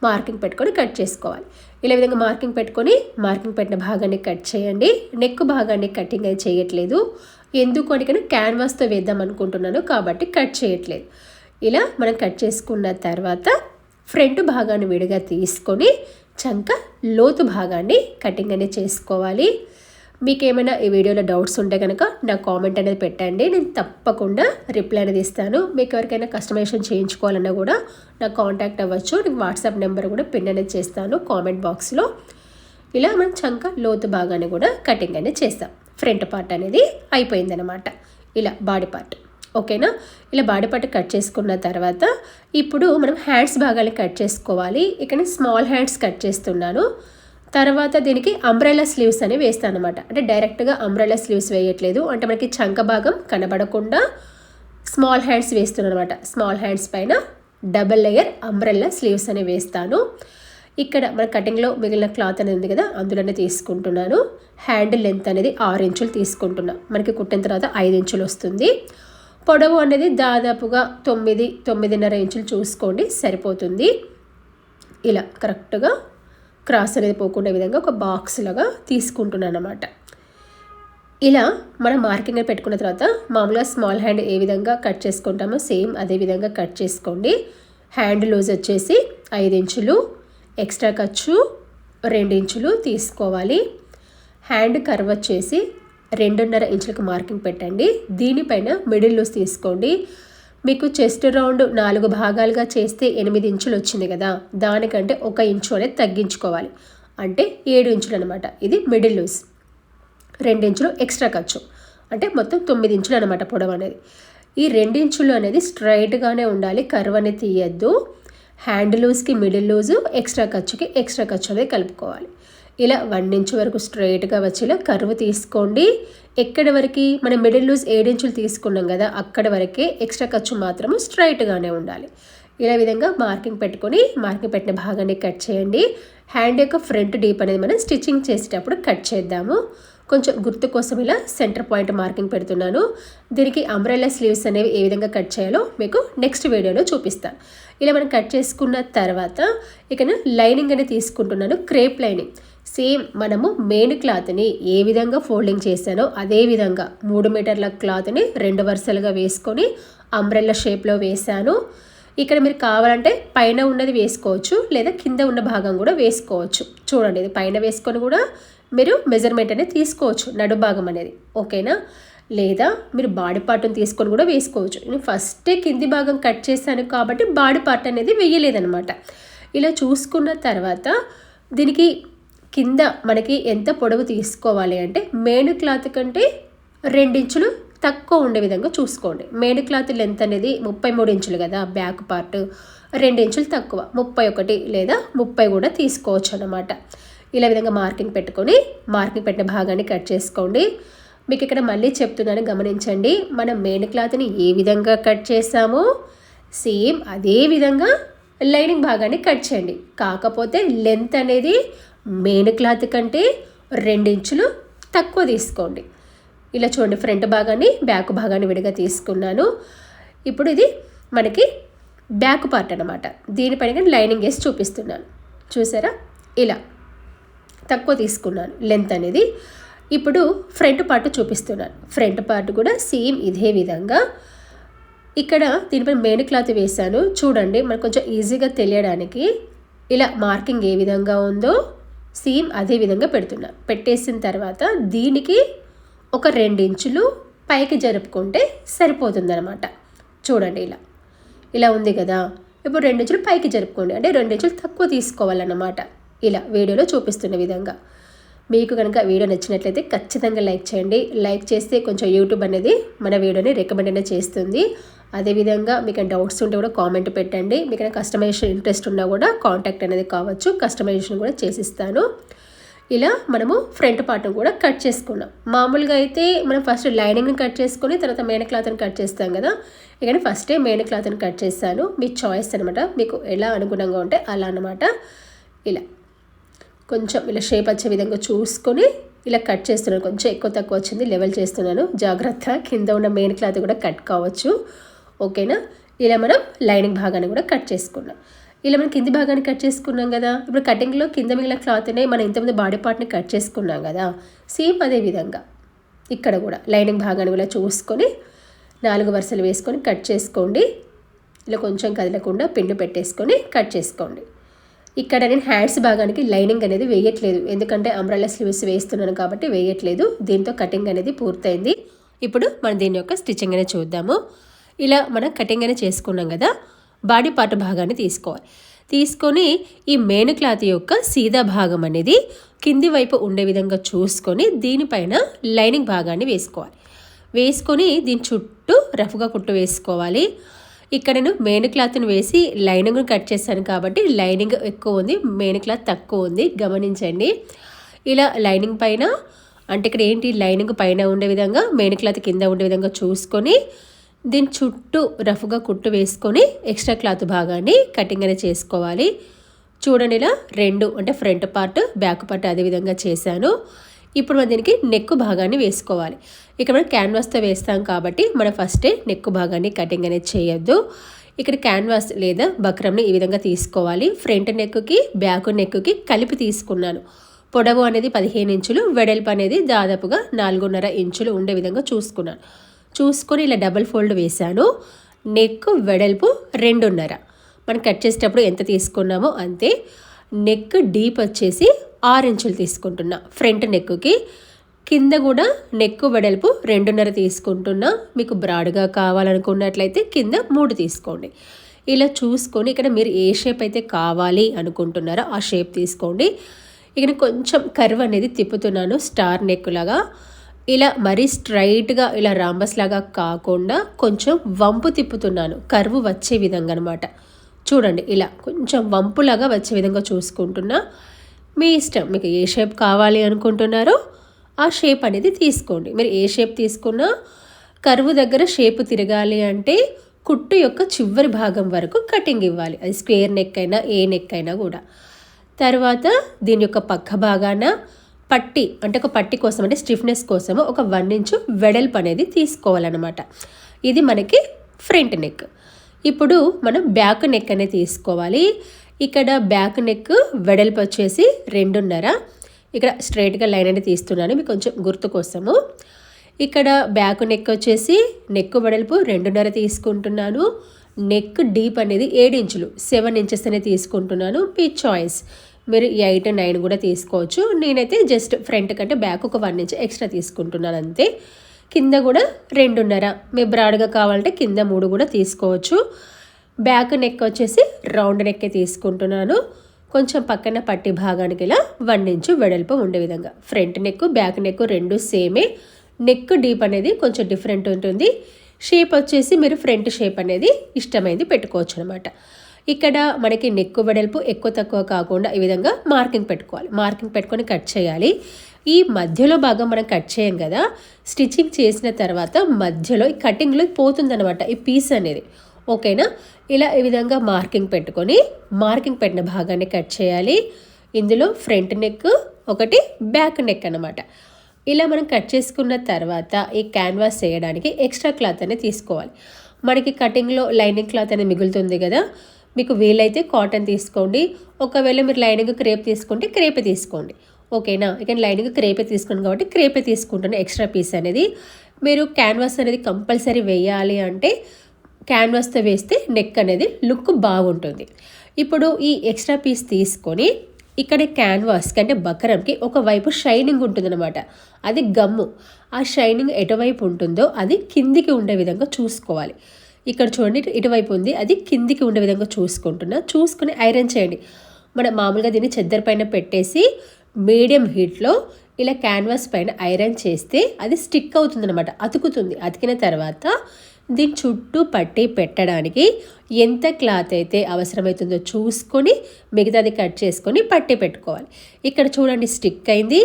మార్కింగ్ పెట్టుకొని కట్ చేసుకోవాలి. ఇలా విధంగా మార్కింగ్ పెట్టుకొని మార్కింగ్ పెట్టిన భాగాన్ని కట్ చేయండి. నెక్ భాగాన్ని కటింగ్ అయితే చేయట్లేదు, ఎందుకు అంటే క్యాన్వాస్తో వేద్దాం అనుకుంటున్నాను కాబట్టి కట్ చేయట్లేదు. ఇలా మనం కట్ చేసుకున్న తర్వాత ఫ్రంట్ భాగాన్ని విడిగా తీసుకొని చంక లోతు భాగాన్ని కటింగ్ అనేది చేసుకోవాలి. మీకు ఏమైనా ఈ వీడియోలో డౌట్స్ ఉంటే కనుక నా కామెంట్ అనేది పెట్టండి, నేను తప్పకుండా రిప్లై అనేది ఇస్తాను. మీకు ఎవరికైనా కస్టమైజేషన్ చేయించుకోవాలన్నా కూడా నాకు కాంటాక్ట్ అవ్వచ్చు. నేను వాట్సాప్ నెంబర్ కూడా పిన్ అనేది చేస్తాను కామెంట్ బాక్స్లో. ఇలా మనం చంక లోతు భాగాన్ని కూడా కటింగ్ అనేది చేస్తాం. ఫ్రంట్ పార్ట్ అనేది అయిపోయిందనమాట. ఇలా బాడీ పార్ట్ ఓకేనా. ఇలా బాడీ పార్ట్ కట్ చేసుకున్న తర్వాత ఇప్పుడు మనం హ్యాండ్స్ భాగాన్ని కట్ చేసుకోవాలి. ఇక్కడ స్మాల్ హ్యాండ్స్ కట్ చేస్తున్నాను. తర్వాత దీనికి అంబ్రెల్లా స్లీవ్స్ అనేవి వేస్తాను అనమాట. అంటే డైరెక్ట్గా అంబ్రెల్లా స్లీవ్స్ వేయట్లేదు, అంటే మనకి చంక భాగం కనబడకుండా స్మాల్ హ్యాండ్స్ వేస్తున్నాను అనమాట. స్మాల్ హ్యాండ్స్ పైన డబల్ లేయర్ అంబ్రెల్లా స్లీవ్స్ అనేవి వేస్తాను. ఇక్కడ మన కటింగ్లో మిగిలిన క్లాత్ అనేది ఉంది కదా, అందులోనే తీసుకుంటున్నాను. హ్యాండ్ లెంత్ అనేది 6 ఇంచులు తీసుకుంటున్నాను. మనకి కుట్టిన తర్వాత 5 ఇంచులు వస్తుంది. పొడవు అనేది దాదాపుగా 9.5 ఇంచులు చూసుకోండి, సరిపోతుంది. ఇలా కరెక్ట్గా క్రాస్ అనేది పోకుండా విధంగా ఒక బాక్స్ లాగా తీసుకుంటున్నాను అనమాట. ఇలా మనం మార్కింగ్ పెట్టుకున్న తర్వాత మామూలుగా స్మాల్ హ్యాండ్ ఏ విధంగా కట్ చేసుకుంటామో సేమ్ అదే విధంగా కట్ చేసుకోండి. హ్యాండ్ లూజ్ వచ్చేసి 5 ఇంచులు, ఎక్స్ట్రా ఖర్చు 2 ఇంచులు తీసుకోవాలి. హ్యాండ్ కర్వ్ వచ్చేసి 2.5 ఇంచులకు మార్కింగ్ పెట్టండి. దీనిపైన మిడిల్ లూజ్ తీసుకోండి. మీకు చెస్ట్ రౌండ్ 4 భాగాలుగా చేస్తే 8 ఇంచులు వచ్చింది కదా, దానికంటే 1 ఇంచు అనేది తగ్గించుకోవాలి. అంటే 7 ఇంచులు అనమాట. ఇది మిడిల్ లూజ్. 2 ఇంచులు ఎక్స్ట్రా ఖర్చు అంటే మొత్తం 9 ఇంచులు అనమాట పొడవు అనేది. ఈ 2 ఇంచులు అనేది స్ట్రైట్గానే ఉండాలి, కర్వ్ అనేది తీయద్దు. హ్యాండ్ లూజ్కి మిడిల్ లూజు, ఎక్స్ట్రా ఖర్చుకి ఎక్స్ట్రా ఖర్చు అనేది కలుపుకోవాలి. ఇలా 1 ఇంచు వరకు స్ట్రైట్గా వచ్చేలా కర్వ్ తీసుకోండి. ఎక్కడి వరకు మనం మిడిల్ లూజ్ 7 ఇంచులు తీసుకున్నాం కదా, అక్కడి వరకే ఎక్స్ట్రా ఖర్చు మాత్రము స్ట్రైట్గానే ఉండాలి. ఇలా విధంగా మార్కింగ్ పెట్టుకొని మార్కింగ్ పెట్టిన భాగాన్ని కట్ చేయండి. హ్యాండ్ యొక్క ఫ్రంట్ డీప్ అనేది మనం స్టిచ్చింగ్ చేసేటప్పుడు కట్ చేద్దాము. కొంచెం గుర్తు కోసం ఇలా సెంటర్ పాయింట్ మార్కింగ్ పెడుతున్నాను. దీనికి అంబ్రెల్లా స్లీవ్స్ అనేవి ఏ విధంగా కట్ చేయాలో మీకు నెక్స్ట్ వీడియోలో చూపిస్తాను. ఇలా మనం కట్ చేసుకున్న తర్వాత ఇక లైనింగ్ అనేది తీసుకుంటున్నాను, క్రేప్ లైనింగ్. సేమ్ మనము మెయిన్ క్లాత్ని ఏ విధంగా ఫోల్డింగ్ చేశానో అదే విధంగా 3 మీటర్ల క్లాత్ని 2 వరుసలుగా వేసుకొని అంబ్రెల్లా షేప్లో వేశాను. ఇక్కడ మీరు కావాలంటే పైన ఉన్నది వేసుకోవచ్చు, లేదా కింద ఉన్న భాగం కూడా వేసుకోవచ్చు. చూడండి, ఇది పైన వేసుకొని కూడా మీరు మెజర్మెంట్ అనేది తీసుకోవచ్చు, నడు భాగం అనేది ఓకేనా. లేదా మీరు బాడీ పార్ట్ని తీసుకొని కూడా వేసుకోవచ్చు. నేను ఫస్టే కింది భాగం కట్ చేశాను కాబట్టి బాడీ పార్ట్ అనేది వేయలేదనమాట. ఇలా చూసుకున్న తర్వాత దీనికి కింద మనకి ఎంత పొడవు తీసుకోవాలి అంటే మెయిన్ క్లాత్ కంటే 2 ఇంచులు తక్కువ ఉండే విధంగా చూసుకోండి. మెయిన్ క్లాత్ లెంత్ అనేది 33 ఇంచులు కదా, బ్యాక్ పార్ట్ 2 ఇంచులు తక్కువ 31 లేదా 30 కూడా తీసుకోవచ్చు అన్నమాట. ఇలా విధంగా మార్కింగ్ పెట్టుకొని మార్కింగ్ పెట్టిన భాగాన్ని కట్ చేసుకోండి. మీకు ఇక్కడ మళ్ళీ చెప్తున్నాను, గమనించండి. మనం మెయిన్ క్లాత్ని ఏ విధంగా కట్ చేసామో సేమ్ అదే విధంగా లైనింగ్ భాగాన్ని కట్ చేయండి. కాకపోతే లెంత్ అనేది మెయిన్ క్లాత్ కంటే 2 ఇంచులు తక్కువ తీసుకోండి. ఇలా చూడండి, ఫ్రంట్ భాగాన్ని బ్యాక్ భాగాన్ని విడిగా తీసుకున్నాను. ఇప్పుడు ఇది మనకి బ్యాక్ పార్ట్ అనమాట. దీనిపైన లైనింగ్ వేసి చూపిస్తున్నాను, చూసారా? ఇలా తక్కువ తీసుకున్నాను లెంత్ అనేది. ఇప్పుడు ఫ్రంట్ పార్ట్ చూపిస్తున్నాను. ఫ్రంట్ పార్ట్ కూడా సేమ్ ఇదే విధంగా ఇక్కడ దీనిపైన మెయిన్ క్లాత్ వేసాను. చూడండి, మనకు కొంచెం ఈజీగా తెలియడానికి ఇలా మార్కింగ్ ఏ విధంగా ఉందో సేమ్ అదే విధంగా పెడుతున్నా. పెట్టేసిన తర్వాత దీనికి ఒక 2 ఇంచులు పైకి జరుపుకుంటే సరిపోతుందన్నమాట. చూడండి, ఇలా ఉంది కదా. ఇప్పుడు 2 ఇంచులు పైకి జరుపుకోండి, అంటే 2 ఇంచులు తక్కువ తీసుకోవాలన్నమాట. ఇలా వీడియోలో చూపిస్తున్న విధంగా. మీకు కనుక వీడియో నచ్చినట్లయితే ఖచ్చితంగా లైక్ చేయండి. లైక్ చేస్తే కొంచెం యూట్యూబ్ అనేది మన వీడియోని రికమెండ్ అనేది చేస్తుంది. అదేవిధంగా మీకు డౌట్స్ ఉంటే కూడా కామెంట్ పెట్టండి. మీకు కస్టమైజేషన్ ఇంట్రెస్ట్ ఉన్నా కూడా కాంటాక్ట్ అనేది కావచ్చు, కస్టమైజేషన్ కూడా చేసిస్తాను. ఇలా మనము ఫ్రంట్ పార్ట్ను కూడా కట్ చేసుకున్నాం. మామూలుగా అయితే మనం ఫస్ట్ లైనింగ్ని కట్ చేసుకొని తర్వాత మెయిన్ క్లాత్ని కట్ చేస్తాం కదా. ఇక్కడ ఫస్టే మెయిన్ క్లాత్ని కట్ చేస్తాను. మీ చాయిస్ అనమాట, మీకు ఎలా అనుగుణంగా ఉంటే అలా అనమాట. ఇలా కొంచెం ఇలా షేప్ వచ్చే విధంగా చూసుకొని ఇలా కట్ చేస్తున్నాను. కొంచెం ఎక్కువ తక్కువ వచ్చింది, లెవెల్ చేస్తున్నాను. జాగ్రత్త, కింద ఉన్న మెయిన్ క్లాత్ కూడా కట్ కావచ్చు. ఓకేనా? ఇలా మనం లైనింగ్ భాగాన్ని కూడా కట్ చేసుకున్నాం. ఇలా మనం కింది భాగాన్ని కట్ చేసుకున్నాం కదా. ఇప్పుడు కటింగ్లో కింద మిగిలిన క్లాత్నే మనం ఇంతకుముందు బాడీ పార్ట్ని కట్ చేసుకున్నాం కదా. సేమ్ అదే విధంగా ఇక్కడ కూడా లైనింగ్ భాగాన్ని కూడా చూసుకొని 4 వరుసలు వేసుకొని కట్ చేసుకోండి. ఇలా కొంచెం కదలకుండా పిన్ను పెట్టేసుకొని కట్ చేసుకోండి. ఇక్కడ నేను హ్యాండ్స్ భాగానికి లైనింగ్ అనేది వేయట్లేదు, ఎందుకంటే అంబ్రెల్లా స్లీవ్స్ వేస్తున్నాను కాబట్టి వేయట్లేదు. దీంతో కటింగ్ అనేది పూర్తయింది. ఇప్పుడు మనం దీని యొక్క స్టిచ్చింగ్ అనేది చూద్దాము. ఇలా మనం కటింగ్ అనేది చేసుకున్నాం కదా. బాడీ పార్ట్ భాగాన్ని తీసుకొని ఈ మెయిన్ క్లాత్ యొక్క సీదా భాగం అనేది కింది వైపు ఉండే విధంగా చూసుకొని దీనిపైన లైనింగ్ భాగాన్ని వేసుకొని దీని చుట్టూ రఫ్గా కుట్టు వేసుకోవాలి. ఇక్కడ నేను మెయిన్ క్లాత్ని వేసి లైనింగ్ను కట్ చేశాను కాబట్టి లైనింగ్ ఎక్కువ ఉంది, మెయిన్ క్లాత్ తక్కువ ఉంది, గమనించండి. ఇలా లైనింగ్ పైన, అంటే ఇక్కడ ఏంటి, లైనింగ్ పైన ఉండే విధంగా మెయిన్ క్లాత్ కింద ఉండే విధంగా చూసుకొని దీని చుట్టూ రఫ్గా కుట్టు వేసుకొని ఎక్స్ట్రా క్లాత్ భాగాన్ని కటింగ్ అనేది చేసుకోవాలి. చూడండి, ఇలా 2 అంటే ఫ్రంట్ పార్ట్ బ్యాక్ పార్ట్ అదే విధంగా చేశాను. ఇప్పుడు మనం దీనికి నెక్ భాగాన్ని వేసుకోవాలి. ఇక్కడ మనం క్యాన్వాస్తో వేస్తాం కాబట్టి మనం ఫస్టే నెక్ భాగాన్ని కటింగ్ అనేది చేయొద్దు. ఇక్కడ క్యాన్వాస్ లేదా బక్రంని ఈ విధంగా తీసుకోవాలి. ఫ్రంట్ నెక్కి బ్యాక్ నెక్కి కలిపి తీసుకున్నాను. పొడవు అనేది 15 ఇంచులు, వెడల్పు అనేది దాదాపుగా 4.5 ఇంచులు ఉండే విధంగా చూసుకొని ఇలా డబుల్ ఫోల్డ్ వేశాను. నెక్ వెడల్పు 2.5. మనం కట్ చేసేటప్పుడు ఎంత తీసుకున్నామో అంతే. నెక్ డీప్ వచ్చేసి 6 ఇంచులు తీసుకుంటున్నా ఫ్రంట్ నెక్కి. కింద కూడా నెక్ వెడల్పు 2.5 తీసుకుంటున్నా. మీకు బ్రాడ్గా కావాలనుకున్నట్లయితే కింద 3 తీసుకోండి. ఇలా చూసుకొని ఇక్కడ మీరు ఏ షేప్ అయితే కావాలి అనుకుంటున్నారో ఆ షేప్ తీసుకోండి. ఇక్కడ కొంచెం కర్వ్ అనేది తిప్పుతున్నాను, స్టార్ నెక్ లాగా. ఇలా మరీ స్ట్రైట్గా ఇలా రాంబస్ లాగా కాకుండా కొంచెం వంపు తిప్పుతున్నాను, కర్వ్ వచ్చే విధంగా అనమాట. చూడండి, ఇలా కొంచెం వంపులాగా వచ్చే విధంగా చూసుకుంటున్నా. మీ ఇష్టం, మీకు ఏ షేప్ కావాలి అనుకుంటున్నారో ఆ షేప్ అనేది తీసుకోండి. మీరు ఏ షేప్ తీసుకున్నా కర్వ్ దగ్గర షేప్ తిరగాలి అంటే కుట్టు యొక్క చివరి భాగం వరకు కటింగ్ ఇవ్వాలి. అది స్క్వేర్ నెక్ అయినా ఏ నెక్ అయినా కూడా. తర్వాత దీని యొక్క పక్క భాగాన పట్టి, అంటే ఒక పట్టి కోసం, అంటే స్టిఫ్నెస్ కోసము ఒక 1 ఇంచు వెడల్పు అనేది తీసుకోవాలన్నమాట. ఇది మనకి ఫ్రంట్ నెక్. ఇప్పుడు మనం బ్యాక్ నెక్ అనేది తీసుకోవాలి. ఇక్కడ బ్యాక్ నెక్ వెడల్పు వచ్చేసి 2.5. ఇక్కడ స్ట్రైట్గా లైన్ అనేది తీస్తున్నాను మీకు కొంచెం గుర్తు కోసము. ఇక్కడ బ్యాక్ నెక్ వచ్చేసి నెక్ వెడల్పు 2.5 తీసుకుంటున్నాను. నెక్ డీప్ అనేది 7 ఇంచులు, 7 ఇంచెస్ అనేది తీసుకుంటున్నాను. మీ చాయిస్, మీరు 8, 9 కూడా తీసుకోవచ్చు. నేనైతే జస్ట్ ఫ్రంట్ కంటే బ్యాక్ ఒక 1 ఇంచ్ ఎక్స్ట్రా తీసుకుంటున్నాను అంతే. కింద కూడా 2.5, మీ బ్రాడ్గా కావాలంటే కింద 3 కూడా తీసుకోవచ్చు. బ్యాక్ నెక్ వచ్చేసి రౌండ్ నెక్కే తీసుకుంటున్నాను. కొంచెం పక్కన పట్టి భాగానికి ఇలా 1 ఇంచు వెడల్పు ఉండే విధంగా. ఫ్రంట్ నెక్ బ్యాక్ నెక్ 2 సేమే. నెక్ డీప్ అనేది కొంచెం డిఫరెంట్ ఉంటుంది. షేప్ వచ్చేసి మీరు ఫ్రంట్ షేప్ అనేది ఇష్టమైంది పెట్టుకోవచ్చు అనమాట. ఇక్కడ మనకి నెక్ వెడల్పు ఎక్కువ తక్కువ కాకుండా ఈ విధంగా మార్కింగ్ పెట్టుకోవాలి. మార్కింగ్ పెట్టుకొని కట్ చేయాలి. ఈ మధ్యలో భాగం మనం కట్ చేయం కదా, స్టిచ్చింగ్ చేసిన తర్వాత మధ్యలో ఈ కటింగ్లో పోతుందన్నమాట ఈ పీస్ అనేది. ఓకేనా, ఇలా ఈ విధంగా మార్కింగ్ పెట్టుకొని మార్కింగ్ పెట్టిన భాగాన్ని కట్ చేయాలి. ఇందులో ఫ్రంట్ నెక్ ఒకటి, బ్యాక్ నెక్ అన్నమాట. ఇలా మనం కట్ చేసుకున్న తర్వాత ఈ క్యాన్వాస్ చేయడానికి ఎక్స్ట్రా క్లాత్ అనేది తీసుకోవాలి. మనకి కటింగ్లో లైనింగ్ క్లాత్ అనేది మిగులుతుంది కదా, మీకు వీలైతే కాటన్ తీసుకోండి. ఒకవేళ మీరు లైనింగ్ క్రేప్ తీసుకుంటే క్రేపే తీసుకోండి. ఓకేనా, ఇక లైనింగ్ క్రేపే తీసుకున్నాను కాబట్టి క్రేపే తీసుకుంటాను. ఎక్స్ట్రా పీస్ అనేది మీరు క్యాన్వాస్ అనేది కంపల్సరీ వేయాలి అంటే క్యాన్వాస్తో వేస్తే నెక్ అనేది లుక్ బాగుంటుంది. ఇప్పుడు ఈ ఎక్స్ట్రా పీస్ తీసుకొని ఇక్కడ క్యాన్వాస్కి అంటే బకరంకి ఒకవైపు షైనింగ్ ఉంటుందన్నమాట, అది గమ్ము. ఆ షైనింగ్ ఎటువైపు ఉంటుందో అది కిందికి ఉండే విధంగా చూసుకోవాలి. ఇక్కడ చూడండి ఇటువైపు ఉంది, అది కిందికి ఉండే విధంగా చూసుకుని ఐరన్ చేయండి. మనం మామూలుగా దీన్ని చెద్దర్ పైన పెట్టేసి మీడియం హీట్లో ఇలా క్యాన్వాస్ పైన ఐరన్ చేస్తే అది స్టిక్ అవుతుందన్నమాట, అతుకుతుంది. అతికిన తర్వాత దీని చుట్టూ పట్టి పెట్టడానికి ఎంత క్లాత్ అయితే అవసరమవుతుందో చూసుకొని మిగతాది కట్ చేసుకొని పట్టి పెట్టుకోవాలి. ఇక్కడ చూడండి స్టిక్ అయింది,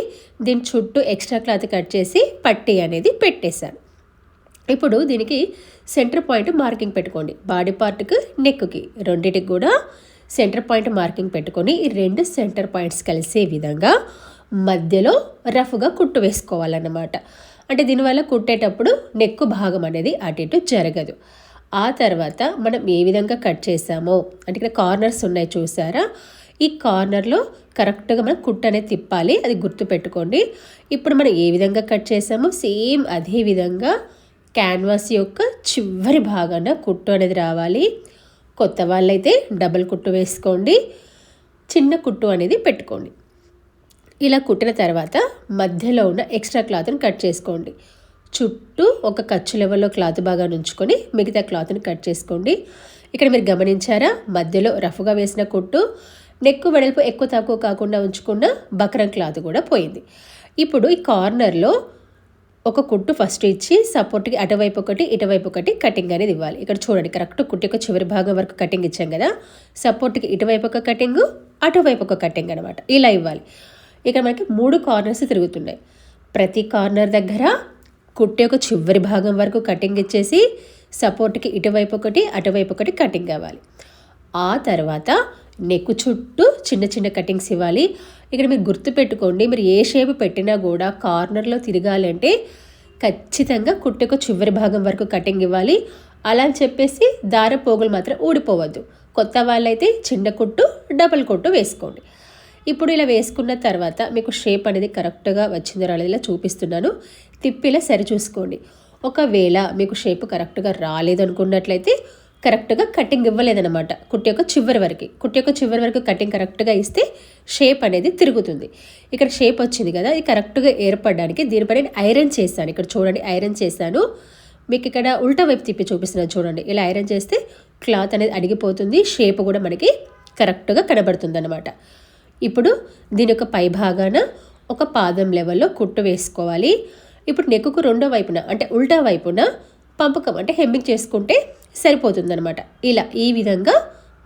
దీని చుట్టూ ఎక్స్ట్రా క్లాత్ కట్ చేసి పట్టి అనేది పెట్టేశాను. ఇప్పుడు దీనికి సెంటర్ పాయింట్ మార్కింగ్ పెట్టుకోండి. బాడీ పార్ట్కి నెక్కి రెండింటికి కూడా సెంటర్ పాయింట్ మార్కింగ్ పెట్టుకొని ఈ రెండు సెంటర్ పాయింట్స్ కలిసే విధంగా మధ్యలో రఫ్గా కుట్టు వేసుకోవాలన్నమాట. అంటే దీనివల్ల కుట్టేటప్పుడు నెక్ భాగం అనేది అటు ఇటు జరగదు. ఆ తర్వాత మనం ఏ విధంగా కట్ చేసామో అంటే ఇక్కడ కార్నర్స్ ఉన్నాయి చూసారా, ఈ కార్నర్లో కరెక్ట్గా మనం కుట్టు అనేది తిప్పాలి, అది గుర్తుపెట్టుకోండి. ఇప్పుడు మనం ఏ విధంగా కట్ చేసామో సేమ్ అదే విధంగా క్యాన్వాస్ యొక్క చివరి భాగాన కుట్టు అనేది రావాలి. కొత్త వాళ్ళైతే డబుల్ కుట్టు వేసుకోండి, చిన్న కుట్టు అనేది పెట్టుకోండి. ఇలా కుట్టిన తర్వాత మధ్యలో ఉన్న ఎక్స్ట్రా క్లాత్ని కట్ చేసుకోండి. చుట్టూ ఒక ఖర్చు లెవెల్లో క్లాత్ బాగా ఉంచుకొని మిగతా క్లాత్ని కట్ చేసుకోండి. ఇక్కడ మీరు గమనించారా, మధ్యలో రఫ్గా వేసిన కుట్టు, నెక్ వెడల్పు ఎక్కువ తక్కువ కాకుండా ఉంచుకున్న బక్రం క్లాత్ కూడా పోయింది. ఇప్పుడు ఈ కార్నర్లో ఒక కుట్టు ఫస్ట్ ఇచ్చి సపోర్ట్కి అటువైపు ఒకటి ఇటువైపు ఒకటి కటింగ్ అనేది ఇవ్వాలి. ఇక్కడ చూడండి కరెక్ట్ కుట్టు యొక్క చివరి భాగం వరకు కటింగ్ ఇచ్చాం కదా, సపోర్ట్కి ఇటువైపు ఒక కటింగ్ అటువైపు ఒక కటింగ్ అనమాట, ఇలా ఇవ్వాలి. ఇక్కడ మనకి 3 కార్నర్స్ తిరుగుతున్నాయి. ప్రతి కార్నర్ దగ్గర కుట్టు యొక్క చివరి భాగం వరకు కటింగ్ ఇచ్చేసి సపోర్ట్కి ఇటువైపు ఒకటి అటువైపు ఒకటి కటింగ్ అవ్వాలి. ఆ తర్వాత నెక్ చుట్టూ చిన్న చిన్న కటింగ్స్ ఇవ్వాలి. ఇక్కడ మీరు గుర్తుపెట్టుకోండి, మీరు ఏ షేప్ పెట్టినా కూడా కార్నర్లో తిరగాలి అంటే ఖచ్చితంగా కుట్టుకు చివరి భాగం వరకు కటింగ్ ఇవ్వాలి. అలా అని చెప్పేసి దార పోగులు మాత్రం ఊడిపోవద్దు. కొత్త వాళ్ళైతే చిన్న కుట్టు డబుల్ కుట్టు వేసుకోండి. ఇప్పుడు ఇలా వేసుకున్న తర్వాత మీకు షేప్ అనేది కరెక్ట్గా వచ్చిందో రాలేదు ఇలా చూపిస్తున్నాను, తిప్పిలా సరి చూసుకోండి. ఒకవేళ మీకు షేప్ కరెక్ట్గా రాలేదు అనుకున్నట్లయితే కరెక్ట్గా కటింగ్ ఇవ్వలేదన్నమాట. కుట్టు యొక్క చివరి వరకు కటింగ్ కరెక్ట్గా ఇస్తే షేప్ అనేది తిరుగుతుంది. ఇక్కడ షేప్ వచ్చింది కదా, ఇది కరెక్ట్గా ఏర్పడడానికి దీనిపై నేను ఐరన్ చేశాను. ఇక్కడ చూడండి ఐరన్ చేశాను, మీకు ఇక్కడ ఉల్టా వైపు తిప్పి చూపిస్తున్నాను చూడండి. ఇలా ఐరన్ చేస్తే క్లాత్ అనేది అడిగిపోతుంది, షేప్ కూడా మనకి కరెక్ట్గా కనబడుతుంది అన్నమాట. ఇప్పుడు దీని యొక్క పై భాగాన ఒక పాదం లెవెల్లో కుట్టు వేసుకోవాలి. ఇప్పుడు నెక్కు రెండో వైపున అంటే ఉల్టా వైపున పంపకం అంటే హెమ్మింగ్ చేసుకుంటే సరిపోతుందన్నమాట. ఇలా ఈ విధంగా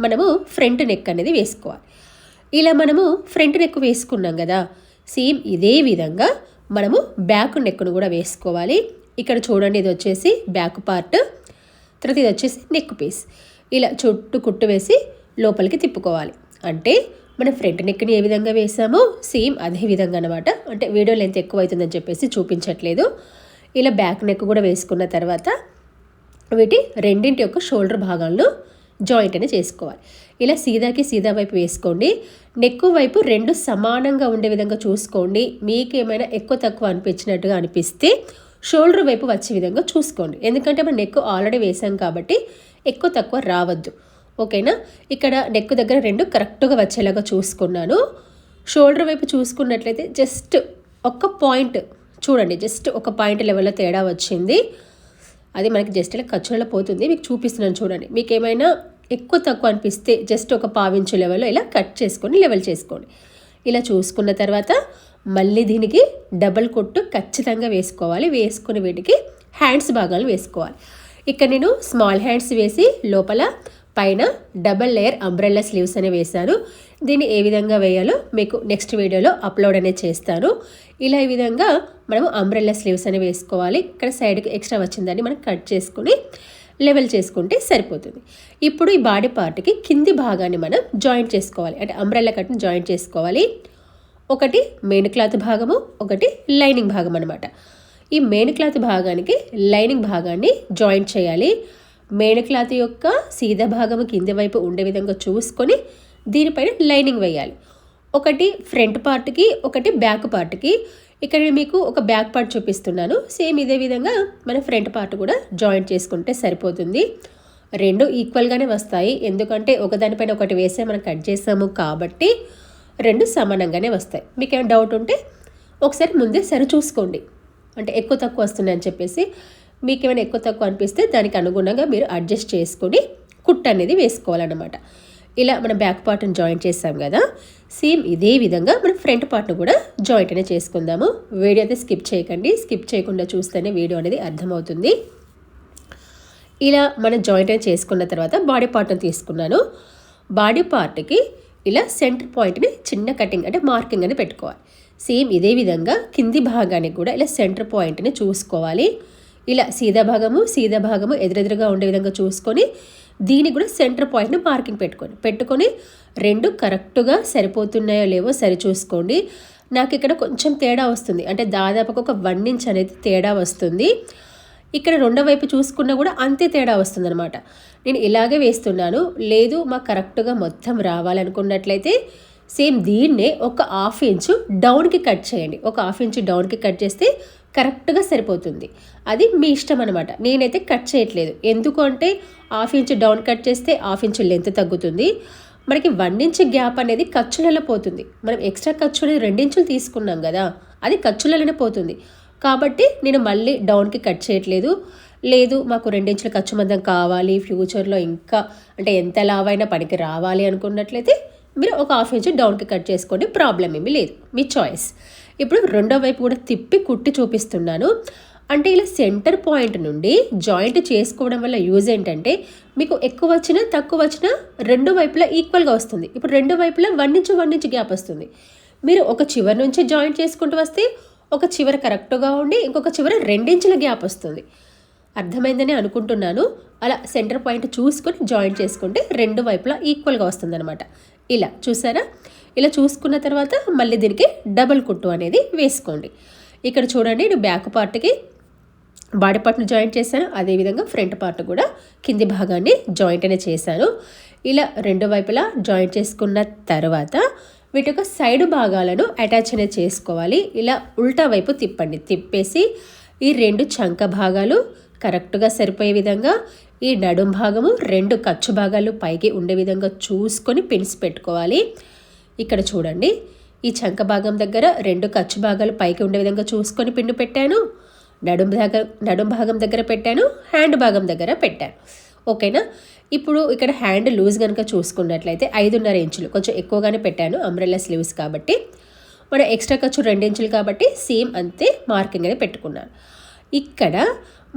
మనము ఫ్రంట్ నెక్ అనేది వేసుకోవాలి. ఇలా మనము ఫ్రంట్ నెక్ వేసుకున్నాం కదా, సేమ్ ఇదే విధంగా మనము బ్యాక్ నెక్ను కూడా వేసుకోవాలి. ఇక్కడ చూడండి ఇది వచ్చేసి బ్యాక్ పార్ట్, తర్వాత ఇది వచ్చేసి నెక్ పీస్. ఇలా చుట్టూ కుట్టు వేసి లోపలికి తిప్పుకోవాలి. అంటే మనం ఫ్రంట్ నెక్ని ఏ విధంగా వేసామో సేమ్ అదే విధంగా అనమాట. అంటే వీడియో లెంత్ ఎక్కువ అవుతుందని చెప్పేసి చూపించట్లేదు. ఇలా బ్యాక్ నెక్ కూడా వేసుకున్న తర్వాత వీటి రెండింటి యొక్క షోల్డర్ భాగాలను జాయింట్ అనేది చేసుకోవాలి. ఇలా సీదాకి సీదా వైపు వేసుకోండి. నెక్ వైపు రెండు సమానంగా ఉండే విధంగా చూసుకోండి. మీకు ఏమైనా ఎక్కువ తక్కువ అనిపించినట్టుగా అనిపిస్తే షోల్డర్ వైపు వచ్చే విధంగా చూసుకోండి. ఎందుకంటే మనం నెక్ ఆల్రెడీ వేసాం కాబట్టి ఎక్కువ తక్కువ రావద్దు. ఓకేనా, ఇక్కడ నెక్ దగ్గర రెండు కరెక్ట్గా వచ్చేలాగా చూసుకున్నాను. షోల్డర్ వైపు చూసుకున్నట్లయితే జస్ట్ ఒక పాయింట్ చూడండి, జస్ట్ ఒక పాయింట్ లెవెల్లో తేడా వచ్చింది. అది మనకి జస్ట్ ఇలా ఖర్చులలో పోతుంది, మీకు చూపిస్తున్నాను చూడండి. మీకు ఏమైనా ఎక్కువ తక్కువ అనిపిస్తే జస్ట్ ఒక పావించు లెవెల్లో ఇలా కట్ చేసుకొని లెవెల్ చేసుకోండి. ఇలా చూసుకున్న తర్వాత మళ్ళీ దీనికి డబల్ కొట్టు ఖచ్చితంగా వేసుకోవాలి. వేసుకుని వీటికి హ్యాండ్స్ భాగాలు వేసుకోవాలి. ఇక్కడ నేను స్మాల్ హ్యాండ్స్ వేసి లోపల పైన డబల్ లేయర్ అంబ్రెల్లా స్లీవ్స్ అనేవి వేశాను. దీన్ని ఏ విధంగా వేయాలో మీకు నెక్స్ట్ వీడియోలో అప్లోడ్ అనేది చేస్తాను. ఇలా ఈ విధంగా మనము అంబ్రెల్లా స్లీవ్స్ అనేవి వేసుకోవాలి. ఇక్కడ సైడ్కి ఎక్స్ట్రా వచ్చిందని మనం కట్ చేసుకుని లెవెల్ చేసుకుంటే సరిపోతుంది. ఇప్పుడు ఈ బాడీ పార్ట్కి కింది భాగాన్ని మనం జాయింట్ చేసుకోవాలి. అంటే అంబ్రెల్లా కట్ని జాయింట్ చేసుకోవాలి. ఒకటి మెయిన్ క్లాత్ భాగము, ఒకటి లైనింగ్ భాగం అనమాట. ఈ మెయిన్ క్లాత్ భాగానికి లైనింగ్ భాగాన్ని జాయింట్ చేయాలి. మెయిన్ క్లాత్ యొక్క సీదా భాగము కింది వైపు ఉండే విధంగా చూసుకొని దీనిపైన లైనింగ్ వేయాలి. ఒకటి ఫ్రంట్ పార్ట్కి, ఒకటి బ్యాక్ పార్ట్కి. ఇక్కడ మీకు ఒక బ్యాక్ పార్ట్ చూపిస్తున్నాను. సేమ్ ఇదే విధంగా మన ఫ్రంట్ పార్ట్ కూడా జాయింట్ చేసుకుంటే సరిపోతుంది. రెండు ఈక్వల్గానే వస్తాయి, ఎందుకంటే ఒకదానిపైన ఒకటి వేసే మనం కట్ చేసాము కాబట్టి రెండు సమానంగానే వస్తాయి. మీకు ఏమైనా డౌట్ ఉంటే ఒకసారి ముందే సరి చూసుకోండి. అంటే ఎక్కువ తక్కువ వస్తున్నాయని చెప్పేసి మీకు ఏమైనా ఎక్కువ తక్కువ అనిపిస్తే దానికి అనుగుణంగా మీరు అడ్జస్ట్ చేసుకొని కుట్ అనేది వేసుకోవాలన్నమాట. ఇలా మనం బ్యాక్ పార్ట్ని జాయింట్ చేసాం కదా, సేమ్ ఇదే విధంగా మనం ఫ్రంట్ పార్ట్ను కూడా జాయింట్ అనేది చేసుకుందాము. వీడియో అయితే స్కిప్ చేయకండి. స్కిప్ చేయకుండా చూస్తేనే వీడియో అనేది అర్థమవుతుంది. ఇలా మనం జాయింట్ అనేది చేసుకున్న తర్వాత బాడీ పార్ట్ని తీసుకున్నాను. బాడీ పార్ట్కి ఇలా సెంటర్ పాయింట్ని చిన్న కటింగ్ అంటే మార్కింగ్ అని పెట్టుకోవాలి. సేమ్ ఇదే విధంగా కింది భాగానికి కూడా ఇలా సెంటర్ పాయింట్ని చూసుకోవాలి. ఇలా సీదా భాగము ఎదురెదురుగా ఉండే విధంగా చూసుకొని దీనికి కూడా సెంటర్ పాయింట్ని మార్కింగ్ పెట్టుకొని రెండు కరెక్ట్గా సరిపోతున్నాయో లేవో సరి చూసుకోండి. నాకు ఇక్కడ కొంచెం తేడా వస్తుంది, అంటే దాదాపుగా ఒక 1 ఇంచ్ అనేది తేడా వస్తుంది. ఇక్కడ రెండో వైపు చూసుకున్నా కూడా అంతే తేడా వస్తుంది అనమాట. నేను ఇలాగే వేస్తున్నాను. లేదు మాకు కరెక్ట్గా మొత్తం రావాలనుకున్నట్లయితే సేమ్ దీన్నే ఒక 1/2 ఇంచు డౌన్కి కట్ చేయండి. ఒక 1/2 ఇంచు డౌన్కి కట్ చేస్తే కరెక్ట్గా సరిపోతుంది. అది మీ ఇష్టం అనమాట. నేనైతే కట్ చేయట్లేదు. ఎందుకు అంటే 1/2 ఇంచు డౌన్ కట్ చేస్తే 1/2 ఇంచు లెంత్ తగ్గుతుంది. మనకి 1 ఇంచ్ గ్యాప్ అనేది ఖర్చులలో పోతుంది. మనం ఎక్స్ట్రా ఖర్చు అనేది 2 ఇంచులు తీసుకున్నాం కదా, అది ఖర్చులలోనే పోతుంది. కాబట్టి నేను మళ్ళీ డౌన్కి కట్ చేయట్లేదు. లేదు మాకు 2 ఇంచుల ఖర్చు మందం కావాలి, ఫ్యూచర్లో ఇంకా అంటే ఎంత లావైనా పనికి రావాలి అనుకున్నట్లయితే మీరు ఒక 1/2 ఇంచు డౌన్కి కట్ చేసుకోండి, ప్రాబ్లం ఏమీ లేదు, మీ చాయిస్. ఇప్పుడు రెండో వైపు కూడా తిప్పి కుట్టి చూపిస్తున్నాను. అంటే ఇలా సెంటర్ పాయింట్ నుండి జాయింట్ చేసుకోవడం వల్ల యూజ్ ఏంటంటే మీకు ఎక్కువ వచ్చినా తక్కువ వచ్చినా రెండు వైపులా ఈక్వల్గా వస్తుంది. ఇప్పుడు రెండు వైపులా 1 ఇంచు గ్యాప్ వస్తుంది. మీరు ఒక చివరి నుంచి జాయింట్ చేసుకుంటూ వస్తే ఒక చివర కరెక్ట్గా ఉండి ఇంకొక చివర 2 ఇంచుల గ్యాప్ వస్తుంది. అర్థమైందని అనుకుంటున్నాను. అలా సెంటర్ పాయింట్ చూసుకొని జాయింట్ చేసుకుంటే రెండు వైపులా ఈక్వల్గా వస్తుందన్నమాట. ఇలా చూసారా? ఇలా చూసుకున్న తర్వాత మళ్ళీ దీనికి డబల్ కుట్టు అనేది వేసుకోండి. ఇక్కడ చూడండి, నేను బ్యాక్ పార్ట్కి బాడీ పార్ట్ను జాయింట్ చేశాను, అదేవిధంగా ఫ్రంట్ పార్ట్ కూడా కింది భాగాన్ని జాయింట్ అనేది చేశాను. ఇలా రెండు వైపులా జాయింట్ చేసుకున్న తర్వాత వీటి యొక్క సైడ్ భాగాలను అటాచ్ అనేది చేసుకోవాలి. ఇలా ఉల్టా వైపు తిప్పండి. తిప్పేసి ఈ రెండు చంక భాగాలు కరెక్ట్గా సరిపోయే విధంగా, ఈ నడుం భాగము రెండు ఖర్చు భాగాలు పైకి ఉండే విధంగా చూసుకొని పిన్స్ పెట్టుకోవాలి. ఇక్కడ చూడండి, ఈ చంక భాగం దగ్గర రెండు ఖర్చు భాగాలు పైకి ఉండే విధంగా చూసుకొని పిన్ను పెట్టాను. నడుం భాగం దగ్గర పెట్టాను, హ్యాండ్ భాగం దగ్గర పెట్టాను. ఓకేనా? ఇప్పుడు ఇక్కడ హ్యాండ్ లూజ్ కనుక చూసుకున్నట్లయితే 5.5 ఇంచులు, కొంచెం ఎక్కువగానే పెట్టాను అంబ్రెల్లా స్లీవ్స్ కాబట్టి. మన ఎక్స్ట్రా ఖర్చు 2 ఇంచులు కాబట్టి సేమ్ అంతే మార్కింగ్ అనేది పెట్టుకున్నాను. ఇక్కడ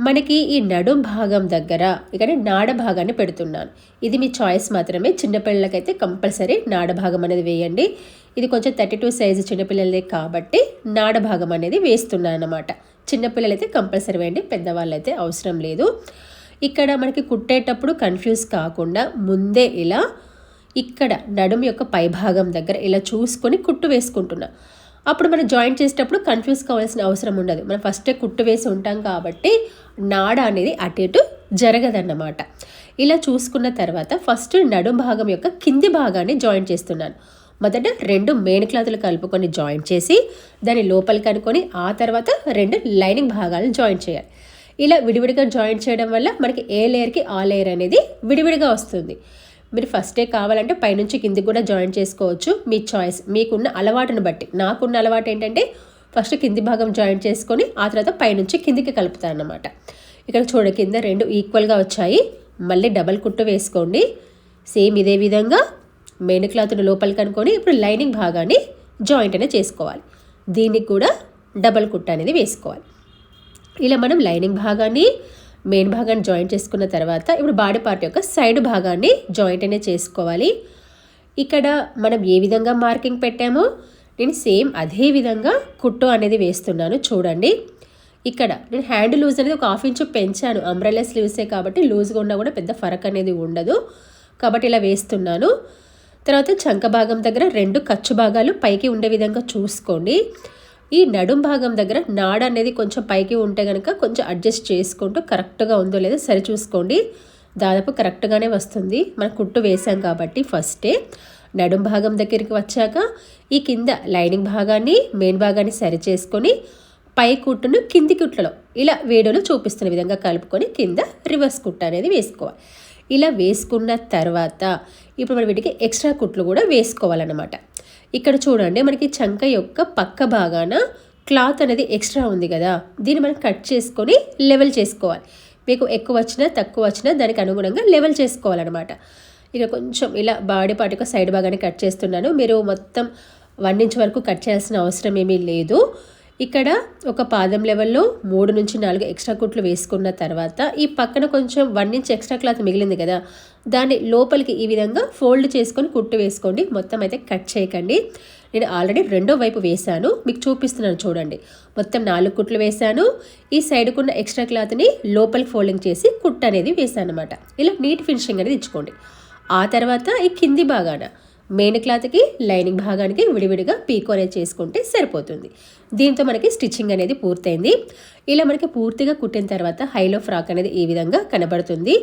మనకి ఈ నడుం భాగం దగ్గర ఇక్కడ నాడ భాగాన్ని పెడుతున్నాను. ఇది మీ చాయిస్ మాత్రమే. చిన్నపిల్లలకైతే కంపల్సరీ నాడ భాగం అనేది వేయండి. ఇది కొంచెం 32 సైజు చిన్నపిల్లలే కాబట్టి నాడ భాగం అనేది వేస్తున్నాను అన్నమాట. చిన్నపిల్లలైతే కంపల్సరీ వేయండి, పెద్దవాళ్ళైతే అవసరం లేదు. ఇక్కడ మనకి కుట్టేటప్పుడు కన్ఫ్యూజ్ కాకుండా ముందే ఇలా ఇక్కడ నడుము యొక్క పై భాగం దగ్గర ఇలా చూసుకొని కుట్టు వేసుకుంటున్నా. అప్పుడు మనం జాయింట్ చేసేటప్పుడు కన్ఫ్యూజ్ కావాల్సిన అవసరం ఉండదు. మనం ఫస్టే కుట్టు వేసి ఉంటాం కాబట్టి నాడ అనేది అటు ఇటు జరగదన్నమాట. ఇలా చూసుకున్న తర్వాత ఫస్ట్ నడుం భాగం యొక్క కింది భాగాన్ని జాయింట్ చేస్తున్నాను. మొదట రెండు మెయిన్ క్లాతులు కలుపుకొని జాయింట్ చేసి దాన్ని లోపలికి అనుకొని ఆ తర్వాత రెండు లైనింగ్ భాగాలను జాయింట్ చేయాలి. ఇలా విడివిడిగా జాయింట్ చేయడం వల్ల మనకి ఏ లేయర్కి ఆ లేయర్ అనేది విడివిడిగా వస్తుంది. మీరు ఫస్టే కావాలంటే పైనుంచి కిందికి కూడా జాయింట్ చేసుకోవచ్చు, మీ చాయిస్. మీకున్న అలవాటును బట్టి. నాకున్న అలవాటు ఏంటంటే ఫస్ట్ కింది భాగం జాయింట్ చేసుకొని ఆ తర్వాత పైనుంచి కిందికి కలుపుతాను అన్నమాట. ఇక్కడ చూడ కింద రెండు ఈక్వల్గా వచ్చాయి. మళ్ళీ డబల్ కుట్టు వేసుకోండి. సేమ్ ఇదే విధంగా మెయిన్ క్లాత్ను లోపలికి అనుకొని ఇప్పుడు లైనింగ్ భాగాన్ని జాయింట్ అనేది చేసుకోవాలి. దీనికి కూడా డబల్ కుట్టు అనేది వేసుకోవాలి. ఇలా మనం లైనింగ్ భాగాన్ని మెయిన్ భాగాన్ని జాయింట్ చేసుకున్న తర్వాత ఇప్పుడు బాడీ పార్ట్ యొక్క సైడ్ భాగాన్ని జాయింట్ అనేది చేసుకోవాలి. ఇక్కడ మనం ఏ విధంగా మార్కింగ్ పెట్టామో నేను సేమ్ అదే విధంగా కుట్టు అనేది వేస్తున్నాను. చూడండి, ఇక్కడ నేను హ్యాండ్ లూజ్ అనేది ఒక 1/2 ఇంచు పెంచాను. అంబ్రెల్లా స్లీవ్సే కాబట్టి లూజ్గా ఉన్నా కూడా పెద్ద ఫరక్ అనేది ఉండదు కాబట్టి ఇలా వేస్తున్నాను. తర్వాత చంక భాగం దగ్గర 2 ఖర్చు భాగాలు పైకి ఉండే విధంగా చూసుకోండి. ఈ నడుం భాగం దగ్గర నాడ అనేది కొంచెం పైకి ఉంటే కనుక కొంచెం అడ్జస్ట్ చేసుకుంటూ కరెక్ట్గా ఉందో లేదో సరి చూసుకోండి. దాదాపు కరెక్ట్గానే వస్తుంది. మనం కుట్టు వేసాం కాబట్టి ఫస్టే నడుం భాగం దగ్గరికి వచ్చాక ఈ కింద లైనింగ్ భాగాన్ని మెయిన్ భాగాన్ని సరి చేసుకొని పై కుట్టును కింది కుట్లలో ఇలా వీడియోలో చూపిస్తున్న విధంగా కలుపుకొని కింద రివర్స్ కుట్టు అనేది వేసుకోవాలి. ఇలా వేసుకున్న తర్వాత ఇప్పుడు మనం వీటికి ఎక్స్ట్రా కుట్లు కూడా వేసుకోవాలన్నమాట. ఇక్కడ చూడండి, మనకి చంక యొక్క పక్క భాగాన క్లాత్ అనేది ఎక్స్ట్రా ఉంది కదా, దీన్ని మనం కట్ చేసుకొని లెవెల్ చేసుకోవాలి. మీకు ఎక్కువ వచ్చినా తక్కువ వచ్చినా దానికి అనుగుణంగా లెవెల్ చేసుకోవాలన్నమాట. ఇక కొంచెం ఇలా బాడీ పార్ట్ యొక్క సైడ్ భాగాన్ని కట్ చేస్తున్నాను. మీరు మొత్తం 1 ఇంచ్ వరకు కట్ చేయాల్సిన అవసరం ఏమీ లేదు. ఇక్కడ ఒక పాదం లెవెల్లో 3 నుంచి 4 ఎక్స్ట్రా కుట్లు వేసుకున్న తర్వాత ఈ పక్కన కొంచెం 1 ఇంచ్ ఎక్స్ట్రా క్లాత్ మిగిలింది కదా, దాన్ని లోపలికి ఈ విధంగా ఫోల్డ్ చేసుకొని కుట్టు వేసుకోండి. మొత్తం అయితే కట్ చేయకండి. నేను ఆల్రెడీ రెండో వైపు వేశాను, మీకు చూపిస్తున్నాను చూడండి. మొత్తం 4 కుట్లు వేశాను. ఈ సైడ్కున్న ఎక్స్ట్రా క్లాత్ని లోపలికి ఫోల్డింగ్ చేసి కుట్టు అనేది వేసాను అనమాట. ఇలా నీట్ ఫినిషింగ్ అనేది ఇచ్చుకోండి. ఆ తర్వాత ఈ కింది భాగాన మెయిన్ క్లాత్కి లైనింగ్ భాగానికి విడివిడిగా పీకో అనేది చేసుకుంటే సరిపోతుంది. దీంతో మనకి స్టిచ్చింగ్ అనేది పూర్తయింది. ఇలా మనకి పూర్తిగా కుట్టిన తర్వాత హైలో ఫ్రాక్ అనేది ఈ విధంగా కనబడుతుంది.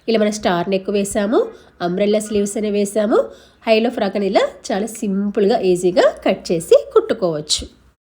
ఇలా మనం స్టార్ నెక్ వేసాము, అంబ్రెల్లా స్లీవ్స్ అనేవి వేసాము. హైలో ఫ్రాక్ అనేది ఇలా చాలా సింపుల్గా ఈజీగా కట్ చేసి కుట్టుకోవచ్చు.